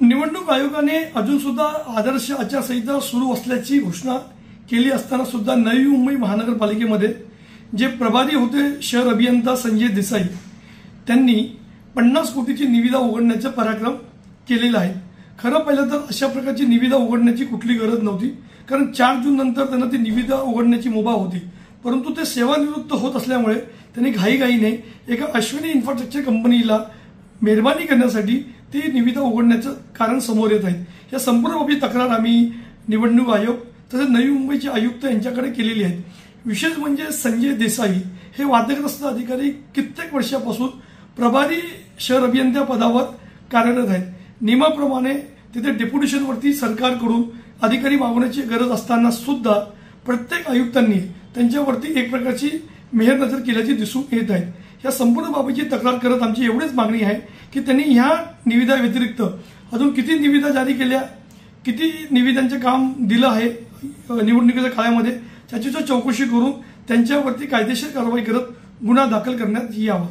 निवडणूक आयोगाने अजून सुद्धा आदर्श आचारसंहिता सुरू असल्याची घोषणा केली असताना सुद्धा नवी मुंबई महानगरपालिकेमध्ये जे प्रभारी होते शहर अभियंता संजय देसाई त्यांनी 50 कोटीची निविदा उघडण्याचा पराक्रम केलेला आहे। खरं पाहिलं तर अशा प्रकारची निविदा उघडण्याची कुठली गरज नव्हती, कारण 4 जून नंतर त्यांना ती निविदा उघडण्याची मुभा होती, परंतु ते सेवानिवृत्त होत असल्यामुळे त्यांनी घाईघाईने एका अश्विनी इन्फ्रास्ट्रक्चर कंपनीला मेहरबानी करण्यासाठी ती निविदा उघडण्याचं कारण समोर येत आहे। या संपूर्ण बाबी तक्रार आम्ही निवडणूक आयोग तसेच नवी मुंबईचे आयुक्त यांच्याकडे केलेली आहे। विशेष म्हणजे संजय देसाई हे वादग्रस्त अधिकारी कित्येक वर्षापासून प्रभारी शहर अभियंता पदावर कार्यरत आहेत। नियमाप्रमाणे तिथे डेप्युटेशनवरती सरकारकडून अधिकारी मागवण्याची गरज असताना सुद्धा प्रत्येक आयुक्तांनी त्यांच्यावरती एक प्रकारची मेहरनजर केल्याची दिसून येत आहे। या संपूर्ण बाबीची तक्रार करत आमची एवढीच मागणी आहे की त्यांनी ह्या निविदा व्यतिरिक्त अजून किती निविदा जारी केल्या, किती निविदांचे काम दिलं आहे निवडणुकीच्या काळामध्ये, त्याची चौकशी करून त्यांच्यावरती कायदेशीर कारवाई करत गुन्हा दाखल करण्यात यावा।